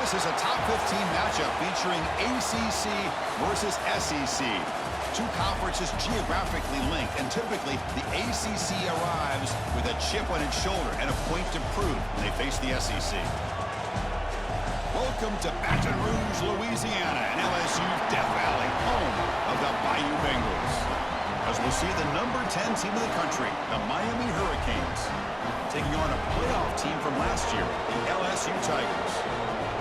This is a top 15 matchup featuring ACC versus SEC. Two conferences geographically linked, and typically the ACC arrives with a chip on its shoulder and a point to prove when they face the SEC. Welcome to Baton Rouge, Louisiana, and LSU's Death Valley, home of the Bayou Bengals. As we'll see the number 10 team of the country, the Miami Hurricanes, taking on a playoff team from last year, the LSU Tigers.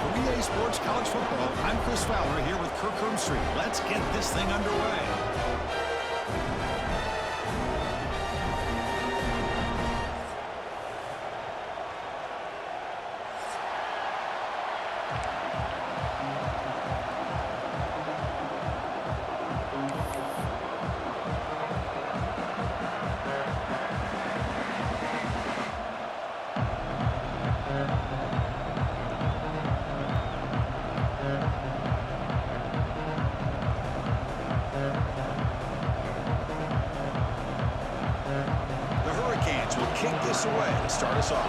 For EA Sports College Football, I'm Chris Fowler here with Kirk Herbstreit. Let's get this thing underway. Kick this away to start us off.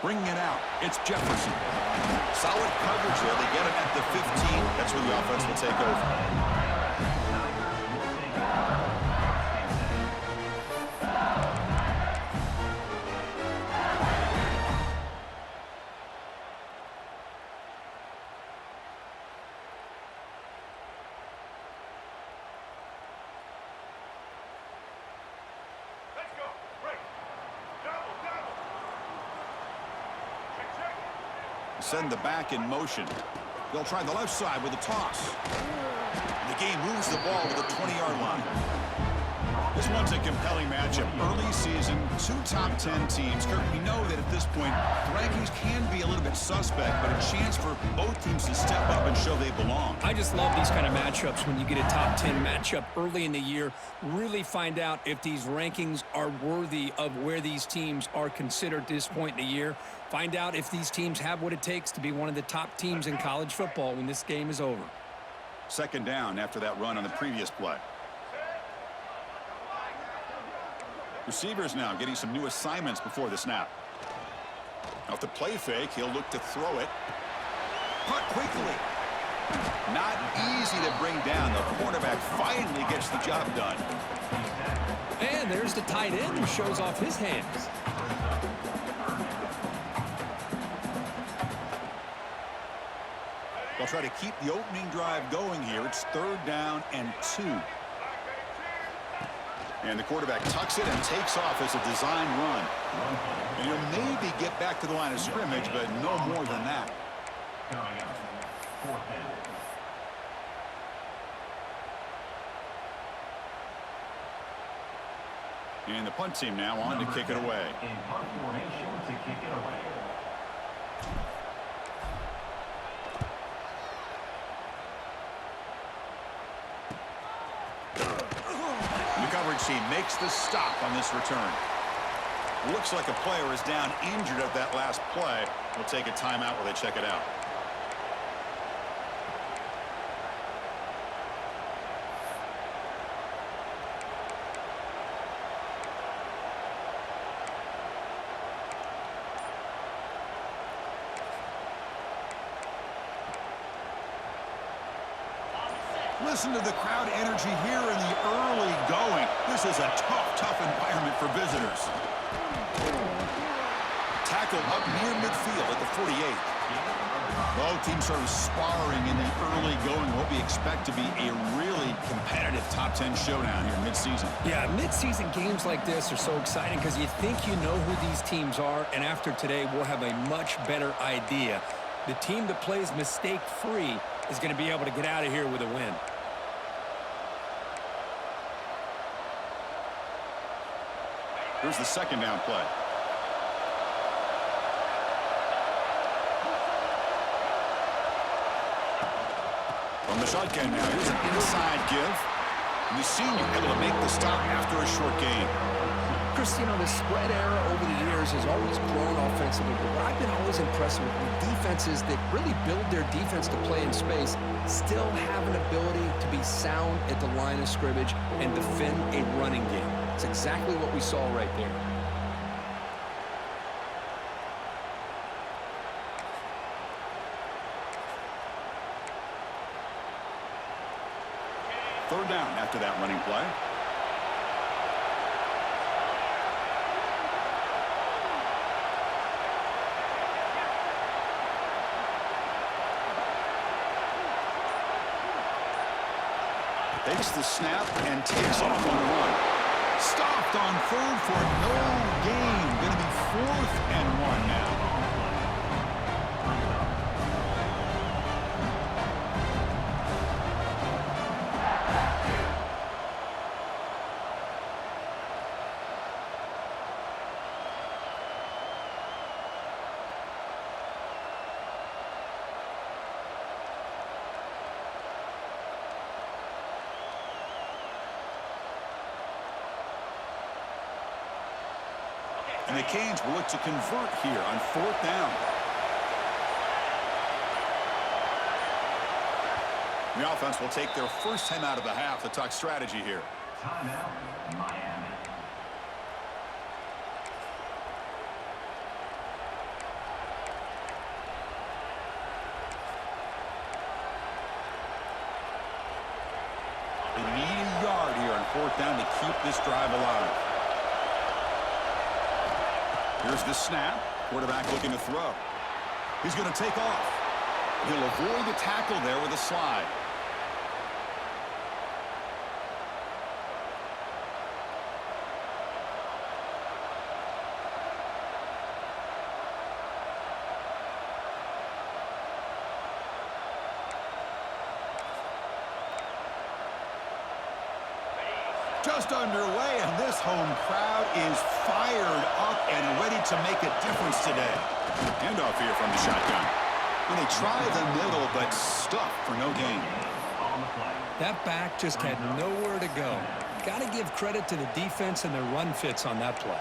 Bringing it out, it's Jefferson. Solid coverage there. They get it at the 15. That's where the offense will take over. Send the back in motion. They'll try the left side with a toss. The game moves the ball to the 20-yard line. This one's a compelling matchup. Early season, two top 10 teams. Kirk, we know that at this point, the rankings can be a little bit suspect, but a chance for both teams to step up and show they belong. I just love these kind of matchups when you get a top 10 matchup early in the year. Really find out if these rankings are worthy of where these teams are considered at this point in the year. Find out if these teams have what it takes to be one of the top teams in college football when this game is over. Second down after that run on the previous play. Receivers now getting some new assignments before the snap. Off the play fake, he'll look to throw it. Caught quickly. Not easy to bring down. The cornerback finally gets the job done. And there's the tight end who shows off his hands. They'll try to keep the opening drive going here. It's 3rd down and 2. And the quarterback tucks it and takes off as a design run. And he'll maybe get back to the line of scrimmage, but no more than that. And the punt team now on to kick it away. In punt formation to kick it away. Team makes the stop on this return. Looks like a player is down injured at that last play. We'll take a timeout while they check it out. Listen to the crowd energy here in the early going. This is a tough environment for visitors. Tackle up near midfield at the 48. Both teams sort of sparring in the early going. What we expect to be a really competitive top 10 showdown here mid-season. Yeah, mid-season games like this are so exciting because you think you know who these teams are, and after today we'll have a much better idea. The team that plays mistake-free is going to be able to get out of here with a win. Here's the second down play. From the shotgun now, here's an inside give. And the senior able to make the stop after a short gain. Chris, the spread era over the years has always grown offensively, but what I've been always impressed with defenses that really build their defense to play in space still have an ability to be sound at the line of scrimmage and defend a running game. It's exactly what we saw right there. Third down after that running play. Takes the snap and takes off on the run. Stopped on third for no gain. Going to be 4th and 1 now. And the Canes will look to convert here on 4th down. The offense will take their first time out of the half to talk strategy here. Timeout, Miami. They need a yard here on 4th down to keep this drive alive. Here's the snap. Quarterback looking to throw. He's going to take off. He'll avoid the tackle there with a slide. Just underway, and this home crowd is fired up and ready to make a difference today. Handoff here from the shotgun. And they try the middle, but stuffed for no gain. That back just had nowhere to go. Got to give credit to the defense and their run fits on that play.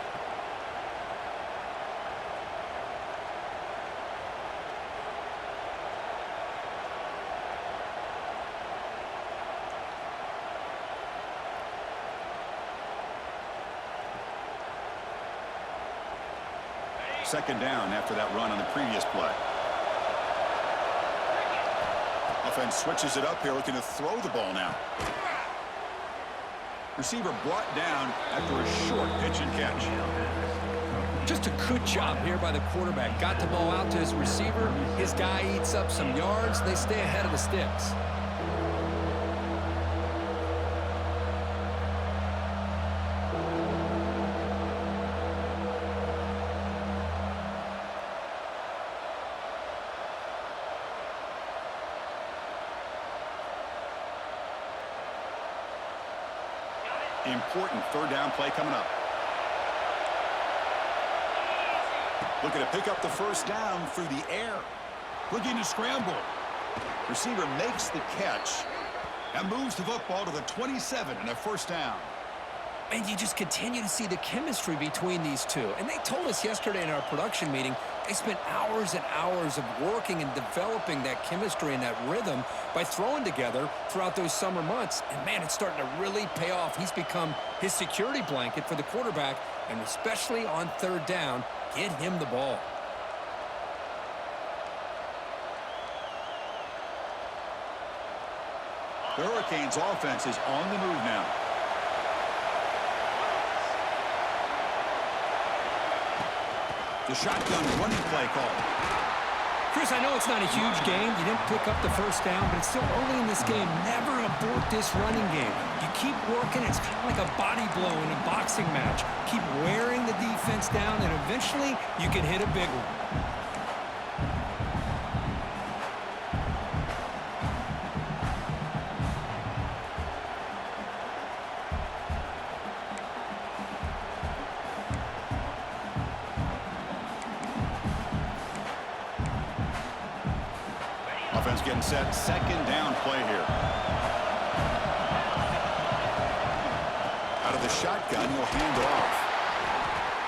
Second down after that run on the previous play. Offense switches it up here, looking to throw the ball now. Receiver brought down after a short pitch and catch. Just a good job here by the quarterback. Got the ball out to his receiver. His guy eats up some yards. They stay ahead of the sticks. Important third down play coming up. Looking to pick up the first down through the air. Looking to scramble. Receiver makes the catch and moves the football to the 27 and a first down. And you just continue to see the chemistry between these two. And they told us yesterday in our production meeting, they spent hours and hours of working and developing that chemistry and that rhythm by throwing together throughout those summer months. And, man, it's starting to really pay off. He's become his security blanket for the quarterback, and especially on third down, get him the ball. The Hurricanes offense is on the move now. The shotgun running play call. Chris, I know it's not a huge game. You didn't pick up the first down, but it's still early in this game. Never abort this running game. You keep working. It's kind of like a body blow in a boxing match. Keep wearing the defense down, and eventually you can hit a big one. Offense getting set. Second down play here. Out of the shotgun, he'll hand off.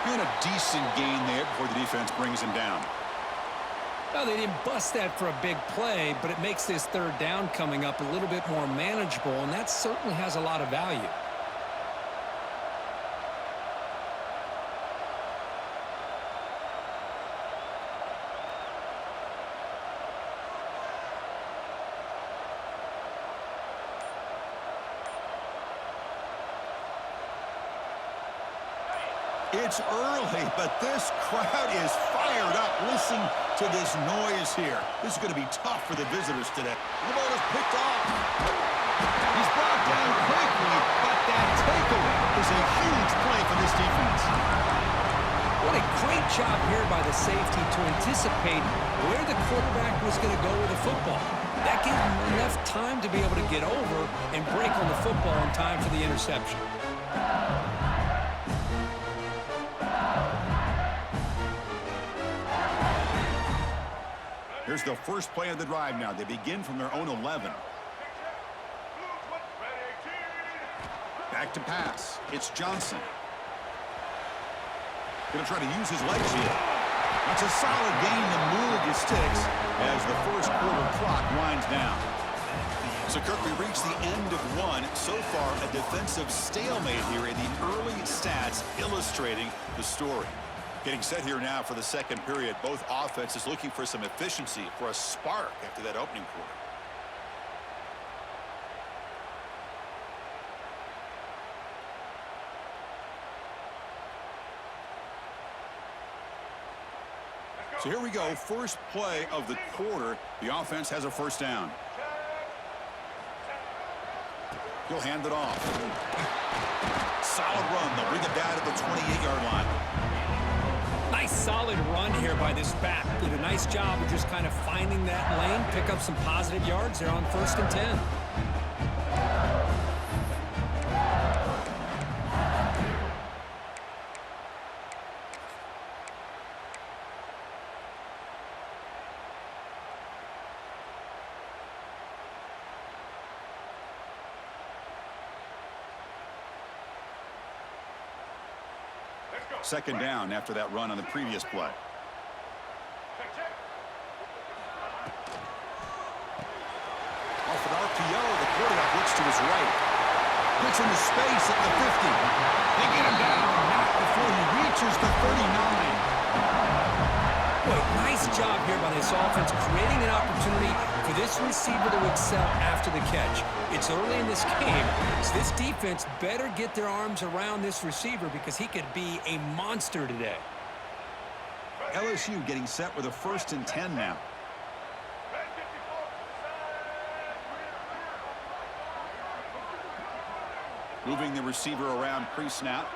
Doing a decent gain there before the defense brings him down. Well, they didn't bust that for a big play, but it makes this third down coming up a little bit more manageable, and that certainly has a lot of value. It's early, but this crowd is fired up. Listen to this noise here. This is going to be tough for the visitors today. The ball is picked off. He's brought down quickly, but that takeaway is a huge play for this defense. What a great job here by the safety to anticipate where the quarterback was going to go with the football. That gave him enough time to be able to get over and break on the football in time for the interception. Here's the first play of the drive now. They begin from their own 11. Back to pass. It's Johnson. Going to try to use his legs here. That's a solid gain to move the sticks as the first quarter clock winds down. So, Kirk, we reached the end of one. So far, a defensive stalemate here in the early stats illustrating the story. Getting set here now for the second period. Both offenses looking for some efficiency, for a spark after that opening quarter. So here we go. First play of the quarter. The offense has a first down. He'll hand it off. Solid run. They'll bring it down to the 28-yard line. Nice solid run here by this back. Did a nice job of just kind of finding that lane, pick up some positive yards there on 1st and 10. Second down after that run on the previous play. Off an RPO, the quarterback looks to his right. Gets into space at the 50. They get him down, not before he reaches the 39. Boy, nice job here by this offense, creating an opportunity for this receiver to excel after the catch. It's early in this game, so this defense better get their arms around this receiver because he could be a monster today. LSU getting set with a 1st and 10 now. Moving the receiver around pre-snap.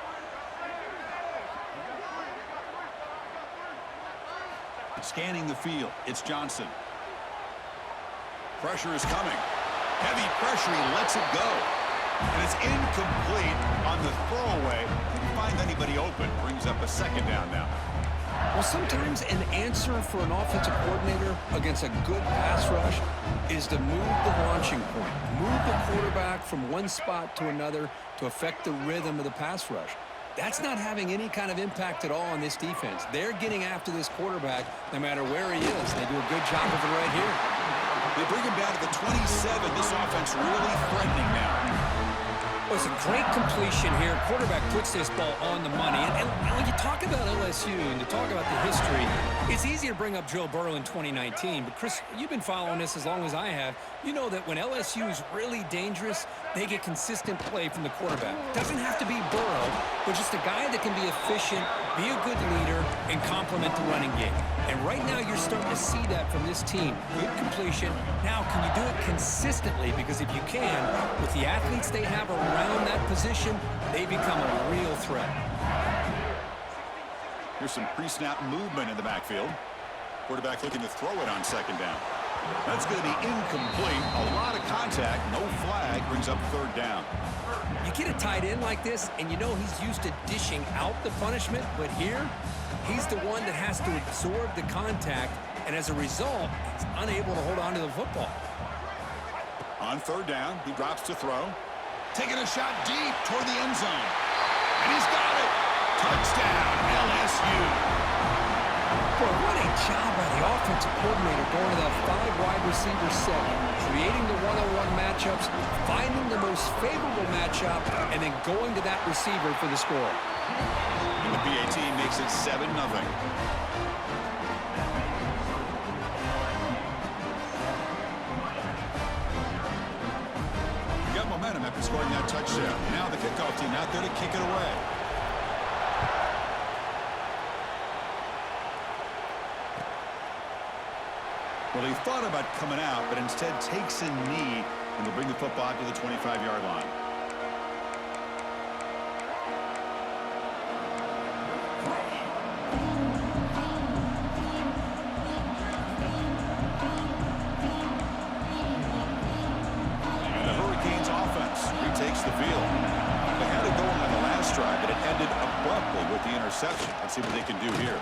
Scanning the field. It's Johnson. Pressure is coming. Heavy pressure. He lets it go. And it's incomplete on the throwaway. Didn't find anybody open. Brings up a second down now. Well, sometimes an answer for an offensive coordinator against a good pass rush is to move the launching point. Move the quarterback from one spot to another to affect the rhythm of the pass rush. That's not having any kind of impact at all on this defense. They're getting after this quarterback no matter where he is. They do a good job of it right here. They bring him down to the 27. This offense really threatening now. Well, it's a great completion here. Quarterback puts this ball on the money. And when you talk about LSU and you talk about the history, it's easy to bring up Joe Burrow in 2019. But, Chris, you've been following this as long as I have. You know that when LSU is really dangerous, they get consistent play from the quarterback. Doesn't have to be Burrow, but just a guy that can be efficient, be a good leader, and complement the running game. And right now you're starting to see that from this team. Good completion. Now, can you do it consistently? Because if you can, with the athletes they have around that position, they become a real threat. Here's some pre-snap movement in the backfield. Quarterback looking to throw it on second down. That's going to be incomplete. A lot of contact. No flag. Brings up third down. You get a tight end like this, and you know he's used to dishing out the punishment, but here, he's the one that has to absorb the contact, and as a result, he's unable to hold on to the football. On third down, he drops to throw. Taking a shot deep toward the end zone. And he's got it. Touchdown, LSU. Boy, what a job by the offensive coordinator going to that 5-wide receiver set, creating the one-on-one matchups, finding the most favorable matchup, and then going to that receiver for the score. And the PAT makes it 7-0. Got momentum after scoring that touchdown. Now the kickoff team out there to kick it away. Well, he thought about coming out, but instead takes a knee, and they'll bring the football out to the 25-yard line. And the Hurricanes offense retakes the field. They had it going on the last drive, but it ended abruptly with the interception. Let's see what they can do here.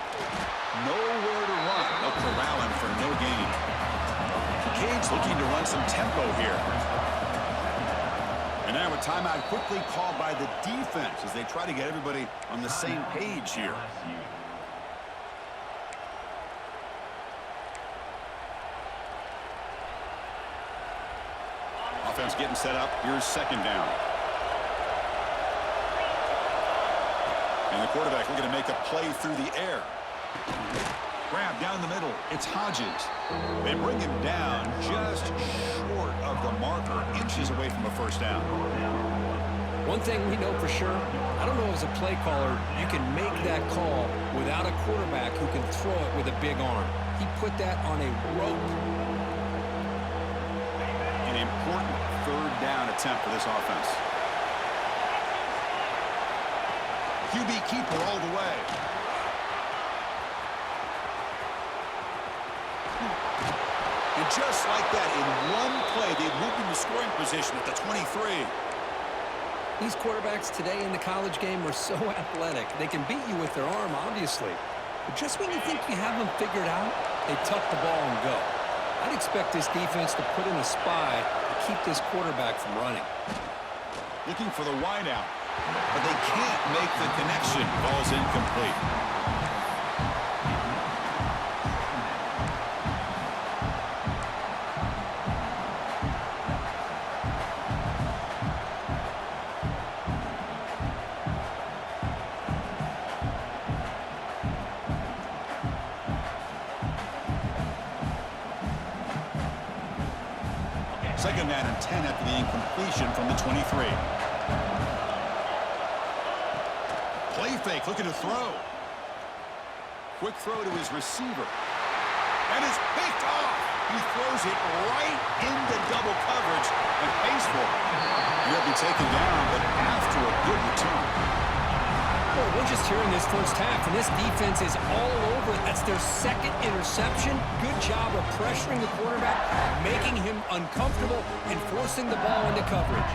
Nowhere to run. They'll corral him for no gain. Cade's looking to run some tempo here. And now a timeout quickly called by the defense as they try to get everybody on the same page here. Offense getting set up. Here's second down. And the quarterback looking to make a play through the air. Grab down the middle. It's Hodges. They bring him down just short of the marker, inches away from a first down. One thing we know for sure, I don't know as a play caller, you can make that call without a quarterback who can throw it with a big arm. He put that on a rope. An important third down attempt for this offense. QB keeper all the way. And just like that, in one play, they moved into scoring position at the 23. These quarterbacks today in the college game are so athletic. They can beat you with their arm, obviously. But just when you think you have them figured out, they tuck the ball and go. I'd expect this defense to put in a spy to keep this quarterback from running. Looking for the wideout, but they can't make the connection. Ball's incomplete. Second down and 10 after the incompletion from the 23. Play fake, looking to throw. Quick throw to his receiver. And it's picked off. He throws it right into double coverage and pays for it. He'll be taken down, but after a good return. Well, we're just here in this first half, and this defense is all over it. That's their second interception. Good job of pressuring the quarterback, making him uncomfortable, and forcing the ball into coverage.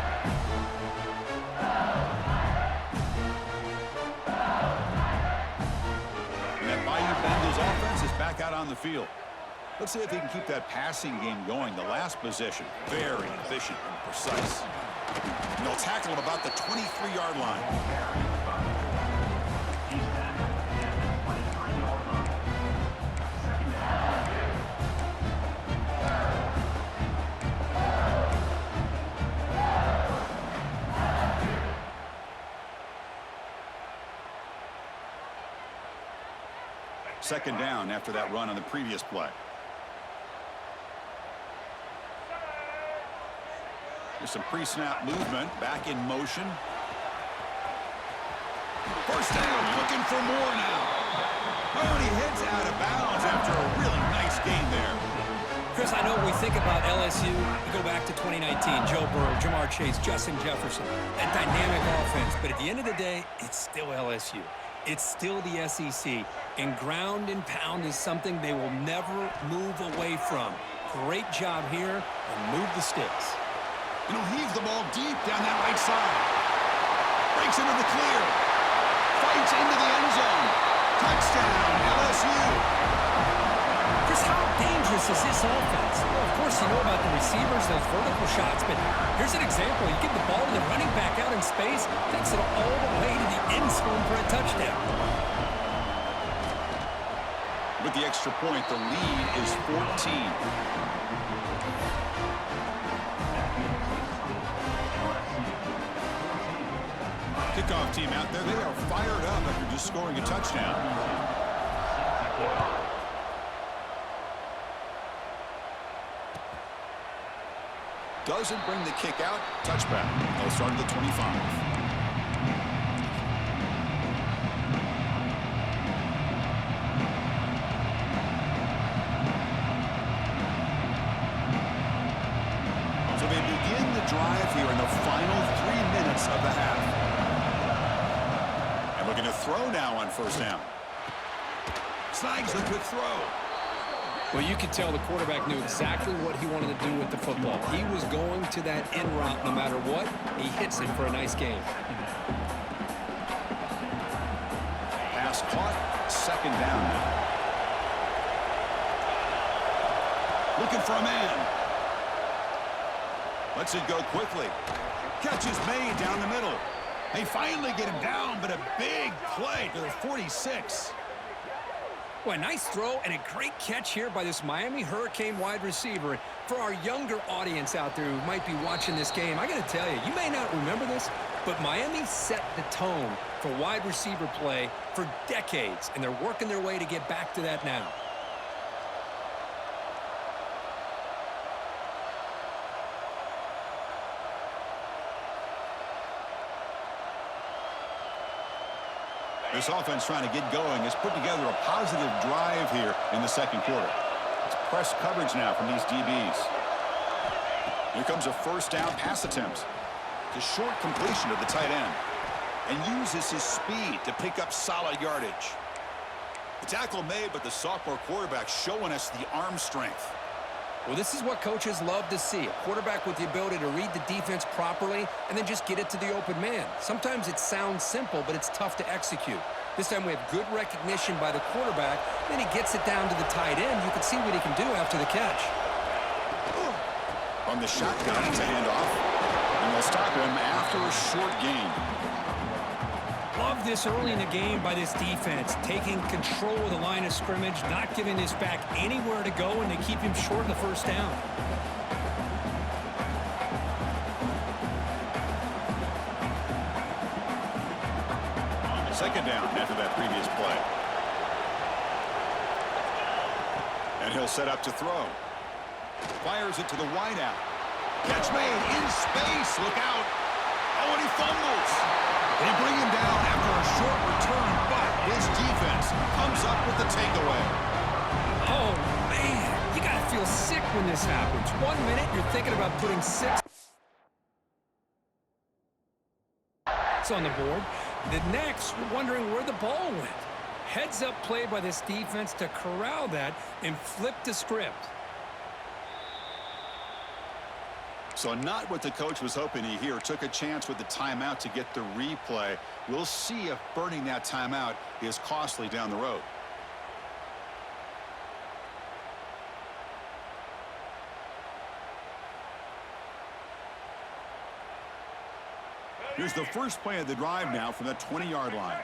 And that Bayou Bengals offense is back out on the field. Let's see if he can keep that passing game going. The last possession, very efficient and precise. And they'll tackle him about the 23-yard line. Second down after that run on the previous play. There's some pre-snap movement, back in motion. First down, looking for more now. Oh, and he heads out of bounds after a really nice gain there. Chris, I know when we think about LSU, we go back to 2019, Joe Burrow, Jamar Chase, Justin Jefferson, that dynamic offense. But at the end of the day, it's still LSU. It's still the SEC, and ground and pound is something they will never move away from. Great job here, and move the sticks. And he'll heave the ball deep down that right side. Breaks into the clear. Fights into the end zone. Touchdown, LSU. Chris, how dangerous is this offense? Well, of course, you know about the receivers, those vertical shots, but here's an example. You get the ball to the running back out in space, takes it all the way to the end zone for a touchdown. With the extra point, the lead is 14. Kickoff team out there, they are fired up after just scoring a touchdown. Doesn't bring the kick out. Touchback. They'll start at the 25. So they begin the drive here in the final 3 minutes of the half. And looking to throw now on first down. Snags the quick throw. Well, you could tell the quarterback knew exactly what he wanted to do with the football. He was going to that end route no matter what. He hits it for a nice game. Pass caught. Second down now. Looking for a man. Lets it go quickly. Catch is made down the middle. They finally get him down, but a big play to the 46. Well, a nice throw and a great catch here by this Miami Hurricane wide receiver. For our younger audience out there who might be watching this game, I got to tell you, you may not remember this, but Miami set the tone for wide receiver play for decades, and they're working their way to get back to that now. This offense trying to get going has put together a positive drive here in the second quarter. It's press coverage now from these DBs. Here comes a first down pass attempt. It's a short completion to the tight end. And uses his speed to pick up solid yardage. The tackle made, but the sophomore quarterback showing us the arm strength. Well, this is what coaches love to see. A quarterback with the ability to read the defense properly and then just get it to the open man. Sometimes it sounds simple, but it's tough to execute. This time we have good recognition by the quarterback. Then he gets it down to the tight end. You can see what he can do after the catch. On the shotgun, it's a handoff. And they'll stop him after a short gain. Love this early in the game by this defense, taking control of the line of scrimmage, not giving this back anywhere to go, and they keep him short of the first down. Second down after that previous play. And he'll set up to throw. Fires it to the wideout. Catch made in space. Look out. Oh, and he fumbles. They bring him down after a short return, but his defense comes up with the takeaway. Oh, man, you got to feel sick when this happens. 1 minute, you're thinking about putting 6 on the board. The next, you're wondering where the ball went. Heads-up play by this defense to corral that and flip the script. So not what the coach was hoping to hear. Took a chance with the timeout to get the replay. We'll see if burning that timeout is costly down the road. Here's the first play of the drive now from the 20-yard line.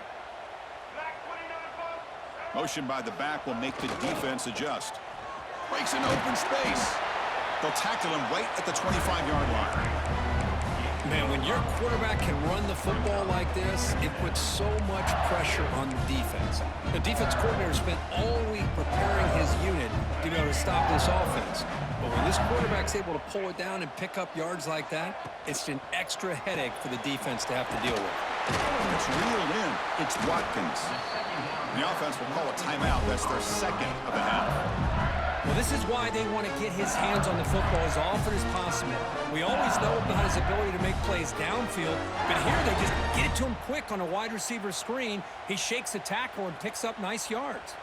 Motion by the back will make the defense adjust. Breaks an open space. They'll tackle him right at the 25-yard line. Man, when your quarterback can run the football like this, it puts so much pressure on the defense. The defense coordinator spent all week preparing his unit to be able to stop this offense. But when this quarterback's able to pull it down and pick up yards like that, it's an extra headache for the defense to have to deal with. It's reeled in. It's Watkins. The offense will call a timeout. That's their second of the half. Well, this is why they want to get his hands on the football as often as possible. We always know about his ability to make plays downfield, but here they just get it to him quick on a wide receiver screen. He shakes the tackle and picks up nice yards.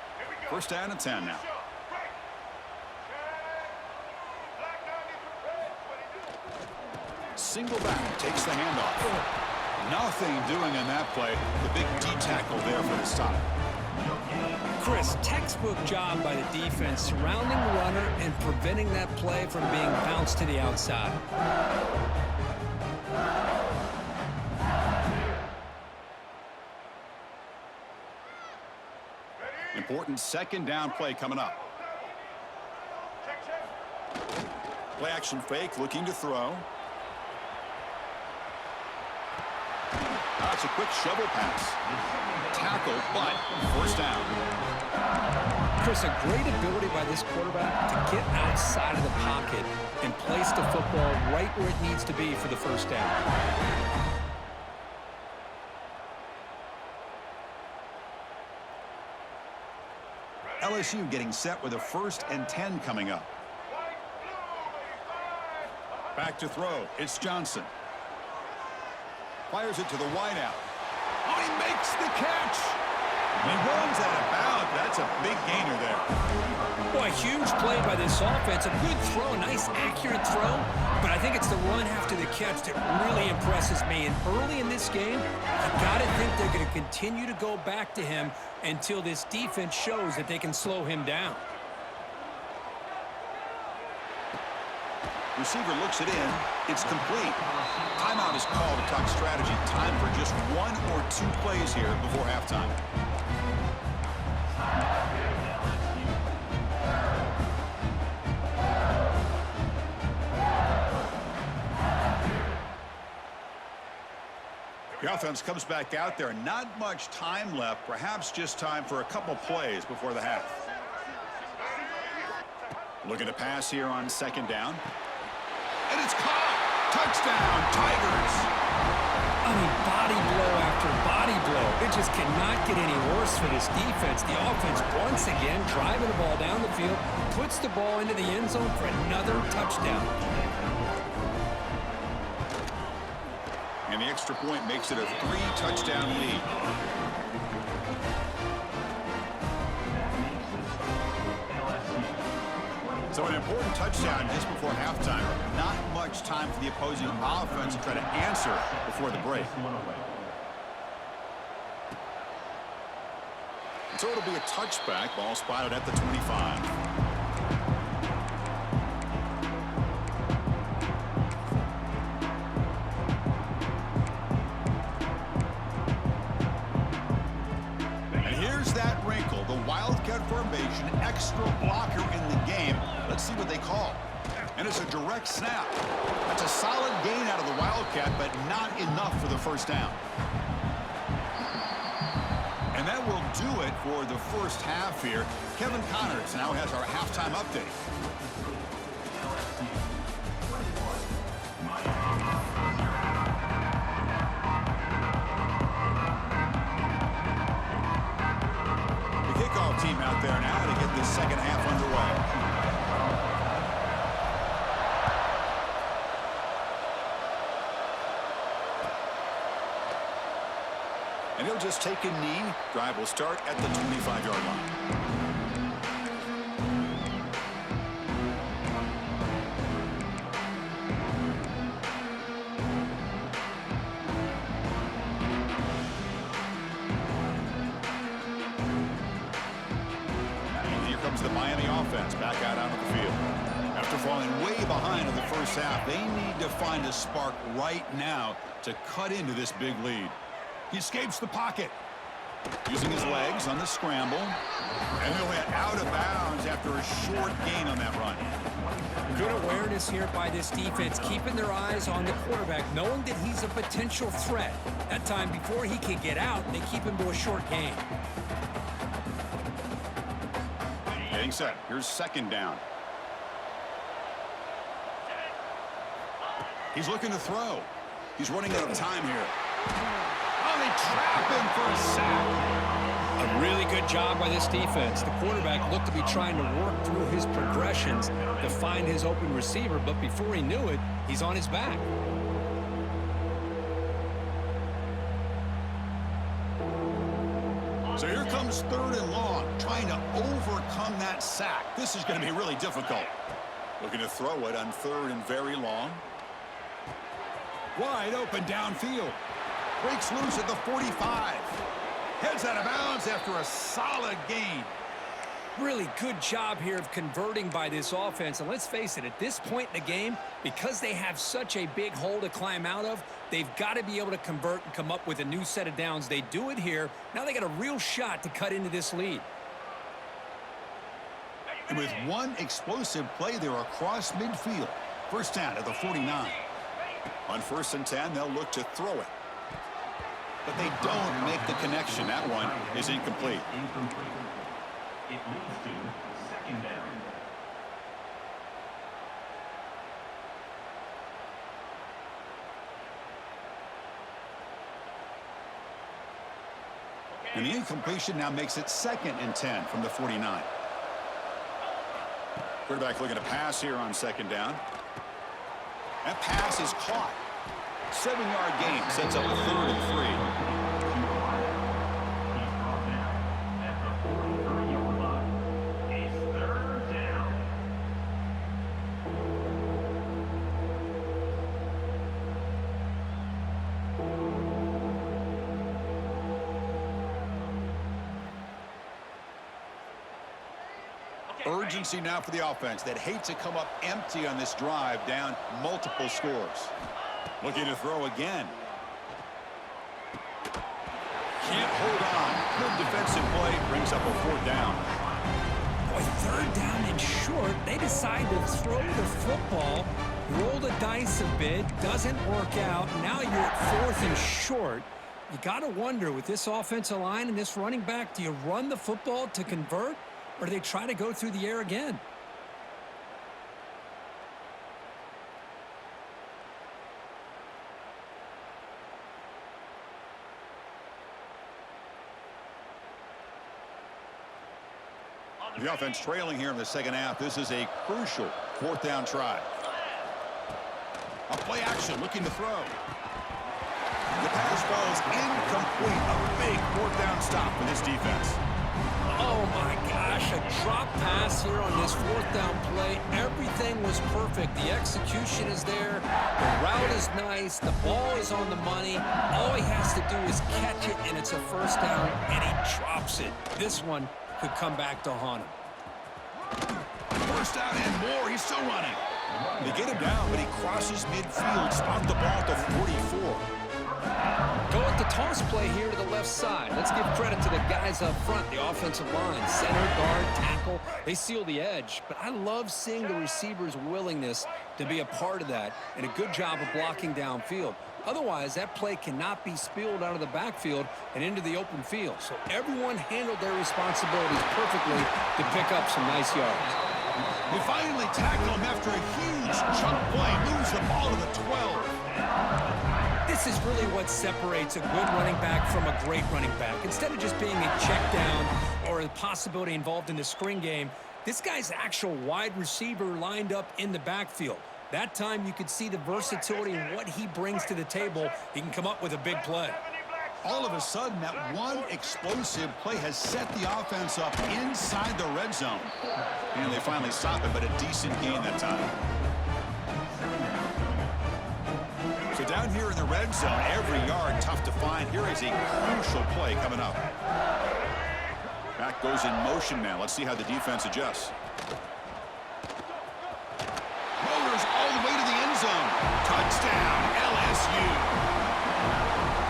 First down and 10 now. Single back, takes the handoff. Nothing doing in that play. The big D tackle there for the stop. Chris, textbook job by the defense surrounding the runner and preventing that play from being bounced to the outside. Important second down play coming up. Play action fake, looking to throw. That's a quick shovel pass. Tackle, but first down. Chris, a great ability by this quarterback to get outside of the pocket and place the football right where it needs to be for the first down. LSU getting set with a 1st and 10 coming up. Back to throw. It's Johnson. Fires it to the wideout. Oh, he makes the catch. And he runs out of bounds. That's a big gainer there. Boy, a huge play by this offense. A good throw, a nice accurate throw. But I think it's the run after the catch that really impresses me. And early in this game, you got to think they're going to continue to go back to him until this defense shows that they can slow him down. Receiver looks it in. It's complete. Timeout is called to talk strategy. Time for just 1 or 2 plays here before halftime. The offense comes back out there. Not much time left. Perhaps just time for a couple plays before the half. Looking to pass here on second down. And it's caught. Touchdown, Tigers. I mean, body blow after body blow. It just cannot get any worse for this defense. The offense, once again, driving the ball down the field, puts the ball into the end zone for another touchdown. And the extra point makes it a 3-touchdown lead. So an important touchdown just before halftime. Not much time for the opposing offense to try to answer before the break. So it'll be a touchback. Ball spotted at the 25. Wildcat formation, extra blocker in the game. Let's see what they call. And it's a direct snap. That's a solid gain out of the Wildcat, but not enough for the first down. And that will do it for the first half here. Kevin Connors now has our halftime update. Team out there now to get this second half underway. And he'll just take a knee. Drive will start at the 25-yard line. The Miami offense back out onto the field. After falling way behind in the first half, they need to find a spark right now to cut into this big lead. He escapes the pocket, using his legs on the scramble, and he'll hit out of bounds after a short gain on that run. Good awareness here by this defense, keeping their eyes on the quarterback, knowing that he's a potential threat. That time before he can get out, they keep him to a short gain. Getting set. Here's second down. He's looking to throw. He's running out of time here. Oh, they trap him for a sack. A really good job by this defense. The quarterback looked to be trying to work through his progressions to find his open receiver, but before he knew it, he's on his back. So here comes third and long, trying to overcome that sack. This is going to be really difficult. Looking to throw it on third and very long. Wide open downfield. Breaks loose at the 45. Heads out of bounds after a solid gain. Really good job here of converting by this offense. And let's face it, at this point in the game, because they have such a big hole to climb out of, they've got to be able to convert and come up with a new set of downs. They do it here. Now they got a real shot to cut into this lead. And with one explosive play there across midfield. First down at the 49. On 1st and 10, they'll look to throw it. But they don't make the connection. That one is incomplete. It leads to 2nd down. And the incompletion now makes it 2nd and 10 from the 49. Quarterback looking to pass here on 2nd down. That pass is caught. 7-yard gain sets up a 3rd and 3. He's brought down at the 43-yard line. It's 3rd down. Urgency now for the offense that hates to come up empty on this drive, down multiple scores. Looking to throw again. Can't hold on. Good defensive play brings up a 4th down. Boy, 3rd down and short. They decide to throw the football, roll the dice a bit, doesn't work out. Now you're at 4th and short. You got to wonder, with this offensive line and this running back, do you run the football to convert, or do they try to go through the air again? The offense trailing here in the 2nd half. This is a crucial 4th down try. A play action looking to throw. The pass falls incomplete. A big 4th down stop for this defense. Oh my gosh, a drop pass here on this 4th down play. Everything was perfect. The execution is there. The route is nice. The ball is on the money. All he has to do is catch it, and it's a 1st down, and he drops it. This one could come back to haunt him. 1st down and more. He's still running. They get him down, but he crosses midfield. Spot the ball at the 44. Go with the toss play here to the left side. Let's give credit to the guys up front, the offensive line. Center, guard, tackle, they seal the edge. But I love seeing the receiver's willingness to be a part of that and a good job of blocking downfield. Otherwise, that play cannot be spilled out of the backfield and into the open field. So everyone handled their responsibilities perfectly to pick up some nice yards. They finally tackle him after a huge chunk play. Moves the ball to the 12. This is really what separates a good running back from a great running back. Instead of just being a check down or a possibility involved in the screen game, this guy's actual wide receiver lined up in the backfield. That time you could see the versatility and what he brings to the table. He can come up with a big play. All of a sudden, that one explosive play has set the offense up inside the red zone. And they finally stop it, but a decent gain that time. So down here in the red zone, every yard tough to find. Here is a crucial play coming up. Back goes in motion now. Let's see how the defense adjusts. Rollers all the way to the end zone. Touchdown, LSU.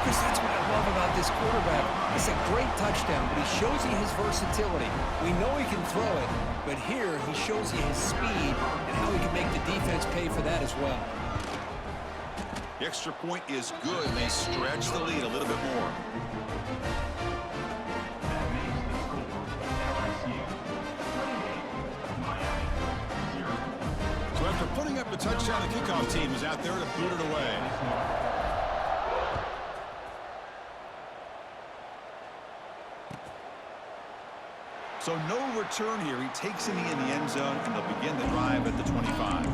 Chris, that's what I love about this quarterback. It's a great touchdown, but he shows you his versatility. We know he can throw it, but here he shows you his speed and how he can make the defense pay for that as well. The extra point is good. They stretch the lead a little bit more. That makes the score LSU 28, Miami 0. So after putting up the touchdown, the kickoff team is out there to boot it away. So no return here. He takes a knee in the end zone, and they'll begin the drive at the 25.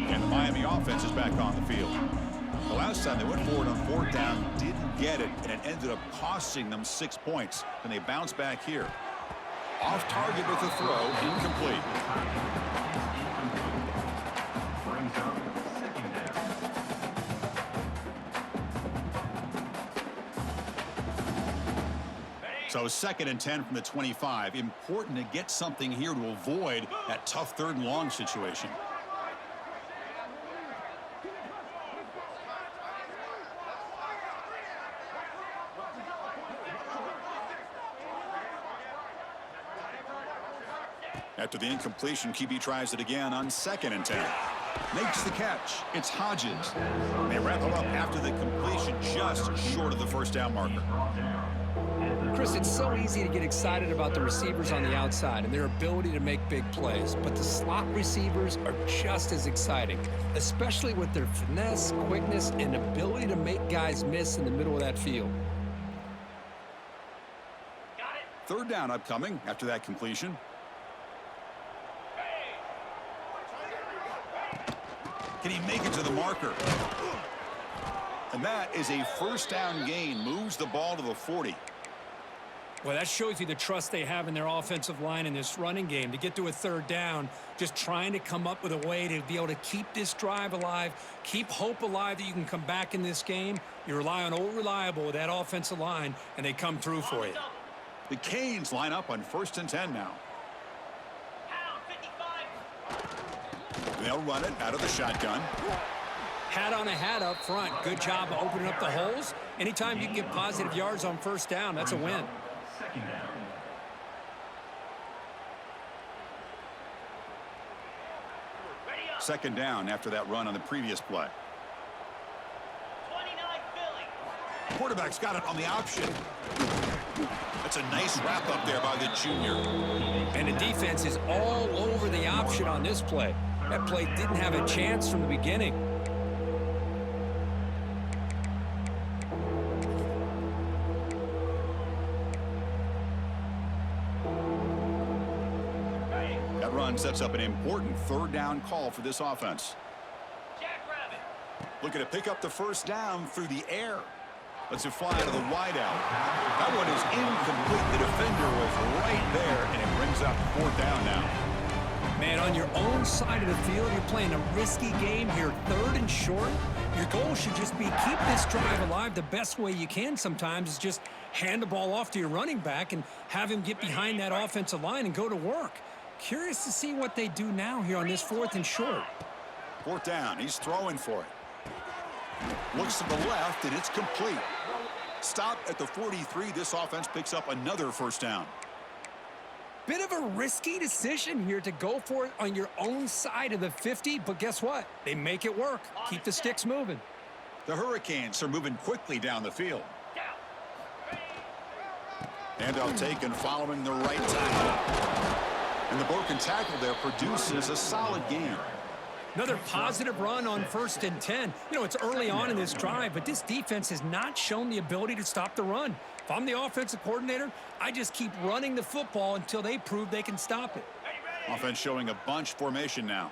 And the Miami offense is back on the field. The last time they went forward on 4th down, didn't get it, and it ended up costing them 6 points. And they bounce back here. Off target with the throw, incomplete. Brings up second down. So 2nd and 10 from the 25. Important to get something here to avoid that tough 3rd and long situation. After the incompletion, QB tries it again on 2nd and 10. Makes the catch. It's Hodges. They wrap him up after the completion, just short of the first down marker. Chris, it's so easy to get excited about the receivers on the outside and their ability to make big plays, but the slot receivers are just as exciting, especially with their finesse, quickness, and ability to make guys miss in the middle of that field. 3rd down upcoming after that completion. Can he make it to the marker? And that is a first down gain. Moves the ball to the 40. Well, that shows you the trust they have in their offensive line in this running game. To get to a 3rd down, just trying to come up with a way to be able to keep this drive alive, keep hope alive that you can come back in this game. You rely on Old Reliable with that offensive line, and they come through for you. The Canes line up on 1st and 10 now. They'll run it out of the shotgun. Hat on a hat up front. Good job of opening up the holes. Anytime you can get positive yards on 1st down, that's a win. Second down. Second down after that run on the previous play. 29 Philly. Quarterback's got it on the option. That's a nice wrap up there by the junior. And the defense is all over the option on this play. That play didn't have a chance from the beginning. That run sets up an important 3rd down call for this offense. Jackrabbit. Looking to pick up the first down through the air. Lets it fly to the wideout. That one is incomplete. The defender was right there, and it brings up 4th down now. Man, on your own side of the field, you're playing a risky game here, 3rd and short. Your goal should just be keep this drive alive the best way you can sometimes is just hand the ball off to your running back and have him get behind that offensive line and go to work. Curious to see what they do now here on this 4th and short. 4th down. He's throwing for it. Looks to the left, and it's complete. Stop at the 43. This offense picks up another first down. Bit of a risky decision here to go for it on your own side of the 50, but guess what? They make it work. Keep the sticks moving. The Hurricanes are moving quickly down the field. Handoff taken following the right tackle. And the broken tackle there produces a solid gain. Another positive run on 1st and 10. You know, it's early on in this drive, but this defense has not shown the ability to stop the run. If I'm the offensive coordinator, I just keep running the football until they prove they can stop it. Offense showing a bunch formation now.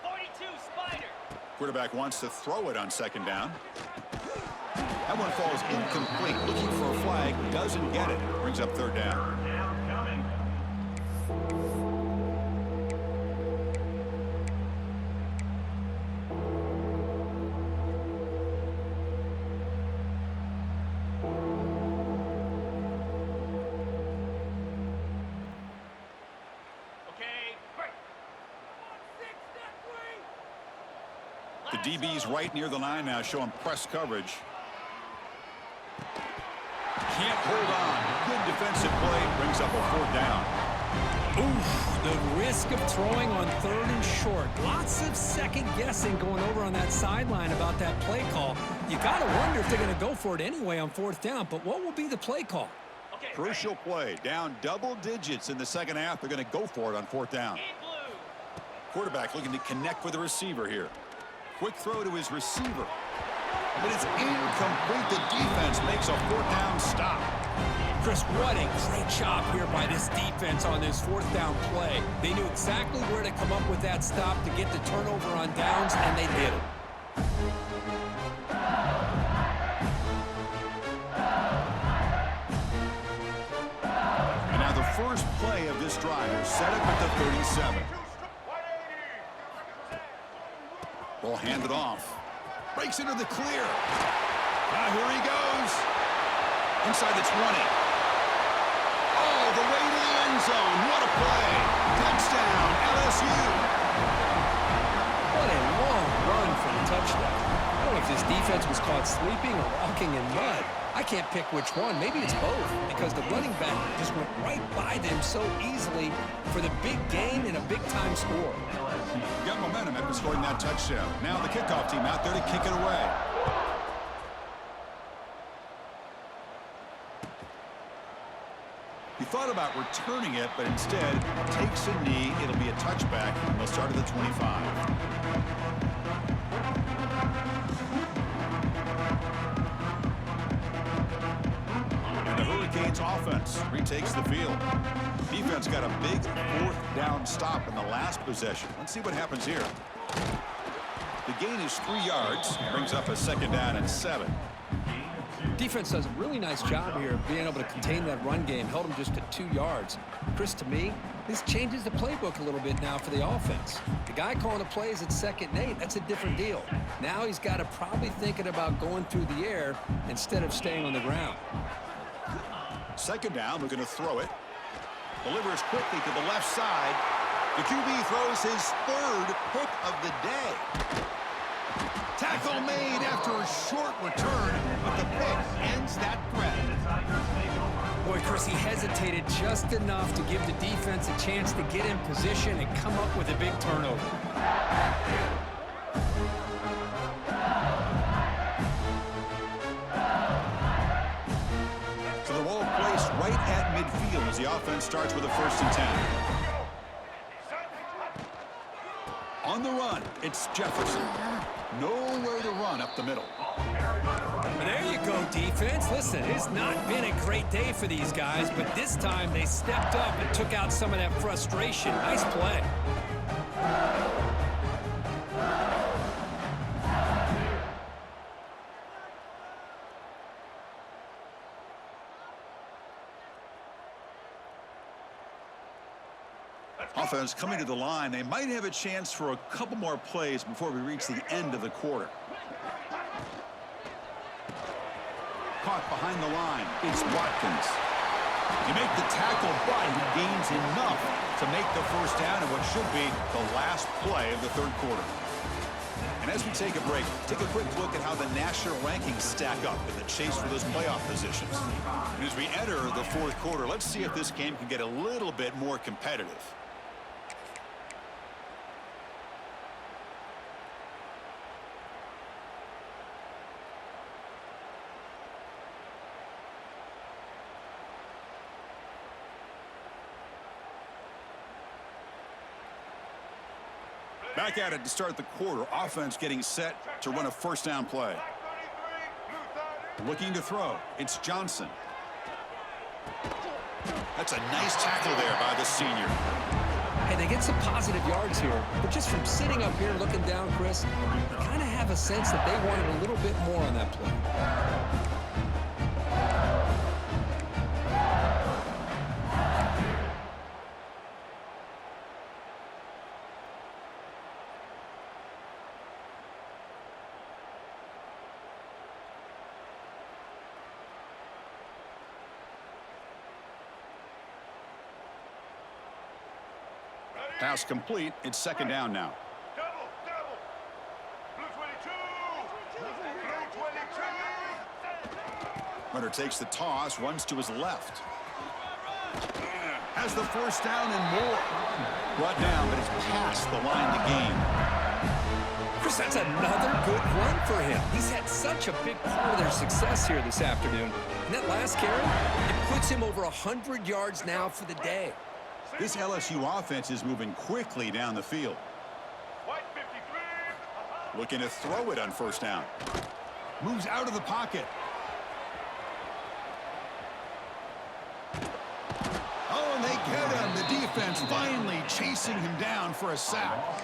42 Spider. Quarterback wants to throw it on 2nd down. That one falls incomplete. Looking for a flag, doesn't get it. Brings up 3rd down. 3rd down coming. The DB's right near the line now, showing press coverage. Can't hold on. Good defensive play. Brings up a 4th down. Oof, the risk of throwing on 3rd and short. Lots of second guessing going over on that sideline about that play call. You got to wonder if they're going to go for it anyway on 4th down, but what will be the play call? Crucial play. Down double digits in the second half. They're going to go for it on 4th down. Quarterback looking to connect with the receiver here. Quick throw to his receiver. But it's incomplete. The defense makes a 4th down stop. Chris, what a great job here by this defense on this 4th down play. They knew exactly where to come up with that stop to get the turnover on downs, and they did it. try. They're set up at the 37. Ball handed off. Breaks into the clear. Now here he goes. Inside the 20. Oh, the way to the end zone. What a play. Touchdown, LSU. What a long run for the touchdown. I don't know if this defense was caught sleeping or walking in mud. I can't pick which one. Maybe it's both, because the running back just went right by them so easily for the big gain and a big-time score. Got momentum after scoring that touchdown. Now the kickoff team out there to kick it away. He thought about returning it, but instead takes a knee. It'll be a touchback, and they'll start at the 25. And the Hurricanes offense retakes the field. Defense got a big fourth down stop in the last possession. Let's see what happens here. The gain is 3 yards. Brings up a 2nd down and 7. Defense does a really nice job here of being able to contain that run game. Held them just to 2 yards. Chris, to me, this changes the playbook a little bit now for the offense. The guy calling the plays at 2nd and 8, that's a different deal. Now he's got to probably thinking about going through the air instead of staying on the ground. 2nd down, we're going to throw it. Delivers quickly to the left side. The QB throws his 3rd pick of the day. Tackle made after a short return, but the pick ends that threat. Boy, Chris, he hesitated just enough to give the defense a chance to get in position and come up with a big turnover. So the ball placed right at midfield as the offense starts with a 1st and 10. On the run, it's Jefferson. Nowhere to run up the middle. Well, there you go, defense. Listen, it's not been a great day for these guys, but this time they stepped up and took out some of that frustration. Nice play. Offense coming to the line. They might have a chance for a couple more plays before we reach the end of the quarter. Caught behind the line. It's Watkins. You make the tackle, but he gains enough to make the 1st down in what should be the last play of the 3rd quarter. And as we take a break, take a quick look at how the national rankings stack up in the chase for those playoff positions. And as we enter the 4th quarter, let's see if this game can get a little bit more competitive. Back at it to start the quarter. Offense getting set to run a 1st down play. Looking to throw. It's Johnson. That's a nice tackle there by the senior. Hey, they get some positive yards here, but just from sitting up here looking down, Chris, you kind of have a sense that they wanted a little bit more on that play. Pass complete. It's 2nd down now. Double. Blue 22. Blue 22. Runner takes the toss, runs to his left. Has the 1st down and more. Brought down, but it's past the line to gain. Chris, that's another good run for him. He's had such a big part of their success here this afternoon. And that last carry, it puts him over 100 yards now for the day. This LSU offense is moving quickly down the field. White 53. Looking to throw it on 1st down. Moves out of the pocket. Oh, and they get him. The defense finally chasing him down for a sack.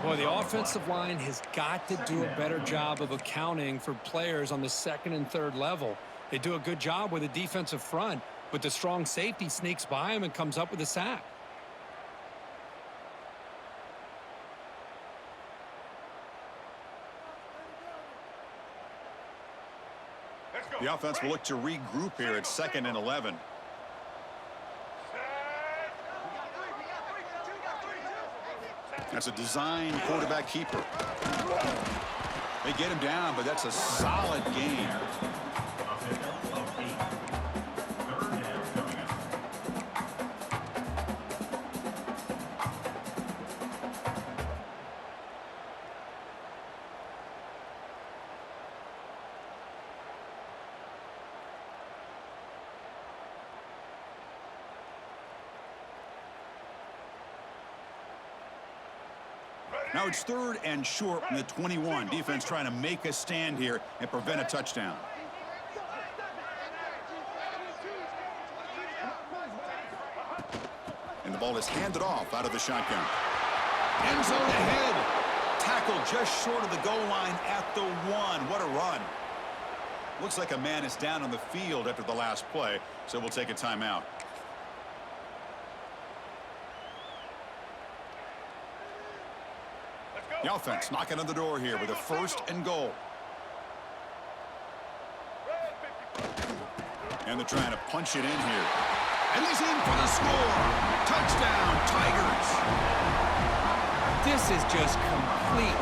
Boy, the offensive line has got to do a better job of accounting for players on the 2nd and 3rd level. They do a good job with the defensive front, but the strong safety sneaks by him and comes up with a sack. The offense will look to regroup here at 2nd and 11. That's a design quarterback keeper. They get him down, but that's a solid gain. Now it's 3rd and short from the 21. Defense trying to make a stand here and prevent a touchdown. And the ball is handed off out of the shotgun. End zone ahead. Tackle just short of the goal line at the 1. What a run. Looks like a man is down on the field after the last play, so we'll take a timeout. The offense knocking on the door here with a 1st and goal. And they're trying to punch it in here. And he's in for the score. Touchdown, Tigers. This is just complete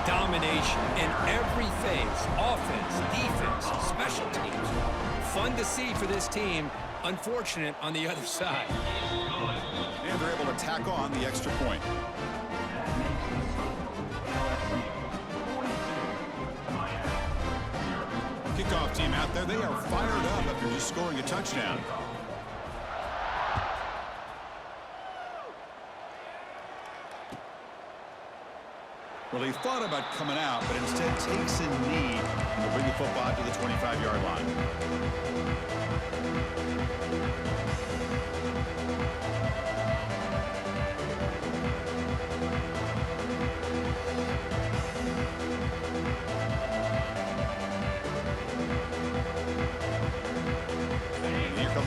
domination in every phase. Offense, defense, special teams. Fun to see for this team. Unfortunate on the other side. And they're able to tack on the extra point. Kickoff team out there. They are fired up after just scoring a touchdown. Well, he thought about coming out, but instead takes a knee and will bring the football to the 25-yard line.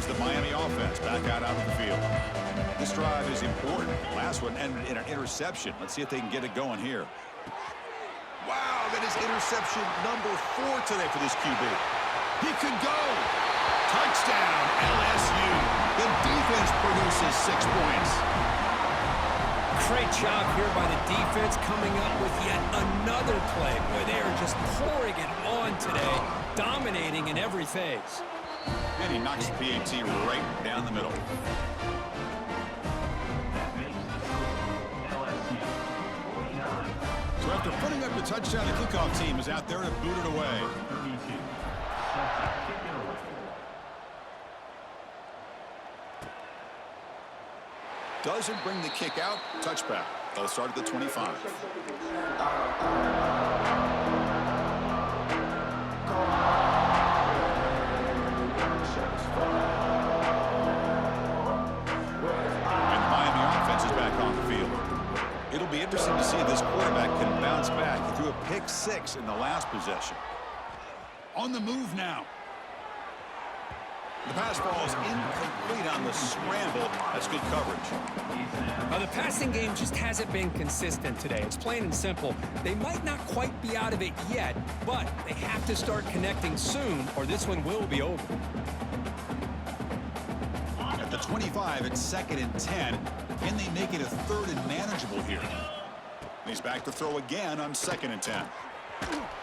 The Miami offense back out onto the field. This drive is important. Last one ended in an interception. Let's see if they can get it going here. Wow, that is interception number 4 today for this QB. He could go. Touchdown, LSU. The defense produces 6 points. Great job here by the defense coming up with yet another play where they are just pouring it on today, dominating in every phase. And he knocks the PAT right down the middle. So after putting up the touchdown, the kickoff team is out there to boot it away. Doesn't bring the kick out. Touchback. They'll start at the 25. It'll be interesting to see if this quarterback can bounce back. He threw a pick 6 in the last possession. On the move now. The pass ball is incomplete on the scramble. That's good coverage. Now, the passing game just hasn't been consistent today. It's plain and simple. They might not quite be out of it yet, but they have to start connecting soon or this one will be over. At the 25, it's 2nd and 10. Can they make it a 3rd and manageable here? He's back to throw again on 2nd and 10.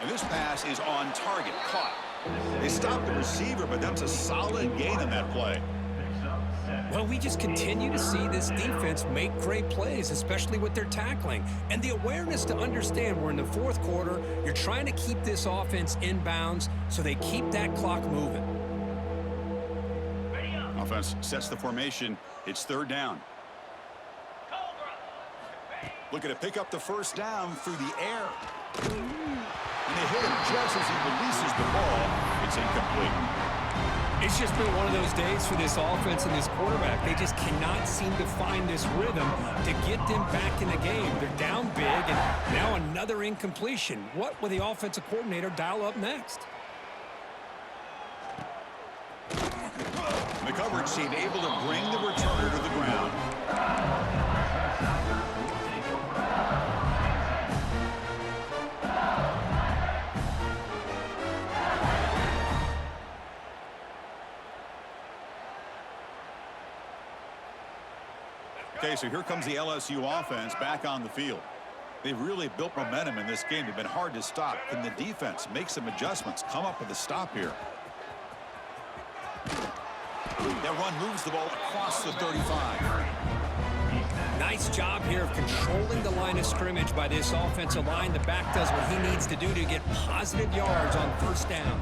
And this pass is on target, caught. They stopped the receiver, but that's a solid gain on that play. Well, we just continue to see this defense make great plays, especially with their tackling. And the awareness to understand we're in the 4th quarter, you're trying to keep this offense in bounds so they keep that clock moving. Offense sets the formation. It's 3rd down. Looking to pick up the 1st down through the air. And they hit him just as he releases the ball. It's incomplete. It's just been one of those days for this offense and this quarterback. They just cannot seem to find this rhythm to get them back in the game. They're down big, and now another incompletion. What will the offensive coordinator dial up next? The coverage team able to bring the returner to the ground. Okay, so here comes the LSU offense back on the field. They've really built momentum in this game. They've been hard to stop. Can the defense make some adjustments, come up with a stop here? That run moves the ball across the 35. Nice job here of controlling the line of scrimmage by this offensive line. The back does what he needs to do to get positive yards on first down.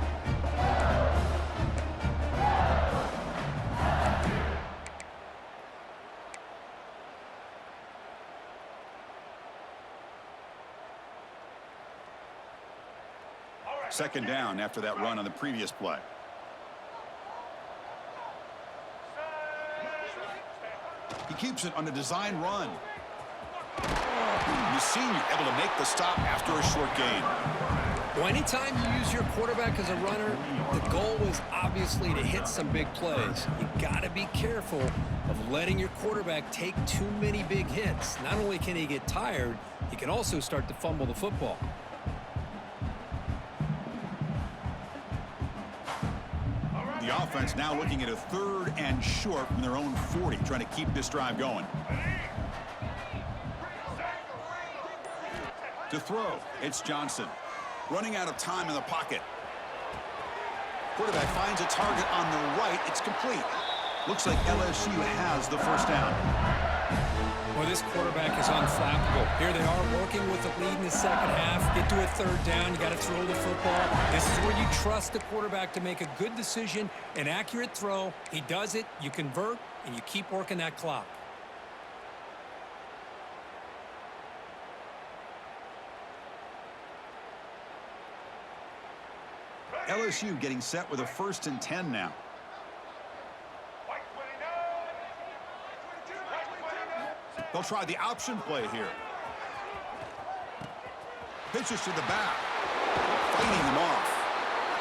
Second down after that run on the previous play. He keeps it on a design run. The senior able to make the stop after a short gain. Well, anytime you use your quarterback as a runner, the goal is obviously to hit some big plays. You got to be careful of letting your quarterback take too many big hits. Not only can he get tired, he can also start to fumble the football. The offense now looking at a 3rd and short from their own 40, trying to keep this drive going. To throw, it's Johnson. Running out of time in the pocket. Quarterback finds a target on the right. It's complete. Looks like LSU has the first down. Well, this quarterback is unflappable. Here they are working with the lead in the second half. Get to a 3rd down. You got to throw the football. This is where you trust the quarterback to make a good decision, an accurate throw. He does it, you convert, and you keep working that clock. LSU getting set with a 1st and 10 now. They'll try the option play here. Pitches to the back. Fighting them off.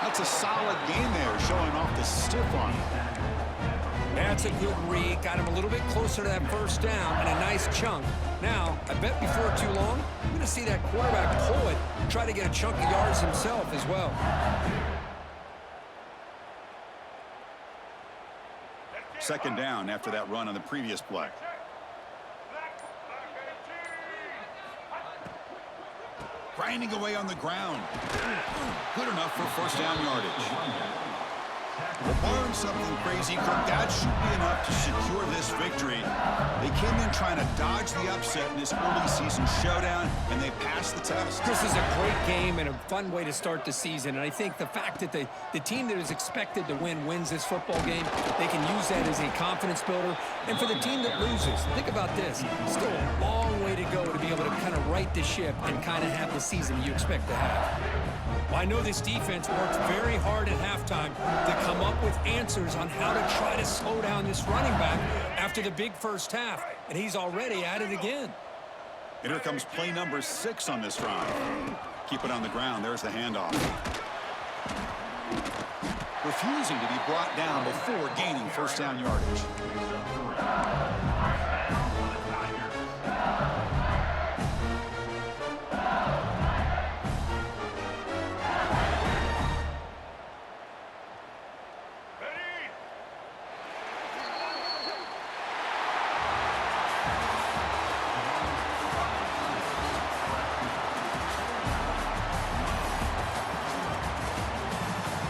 That's a solid game there, showing off the stiff arm. That's a good read. Got him a little bit closer to that first down and a nice chunk. Now, I bet before too long, you're going to see that quarterback pull it, try to get a chunk of yards himself as well. Second down after that run on the previous play. Grinding away on the ground. Good enough for first down yardage. Well, barring something crazy, Kirk, that should be enough to secure this victory. They came in trying to dodge the upset in this early season showdown, and they passed the test. This is a great game and a fun way to start the season. And I think the fact that the team that is expected to win wins this football game, they can use that as a confidence builder. And for the team that loses, think about this. Still a long way to go to be able to kind of right the ship and kind of have the season you expect to have. Well, I know this defense worked very hard at halftime to come up with answers on how to try to slow down this running back after the big first half, and he's already at it again. And here comes play number 6 on this drive. Keep it on the ground. There's the handoff. Refusing to be brought down before gaining first down yardage.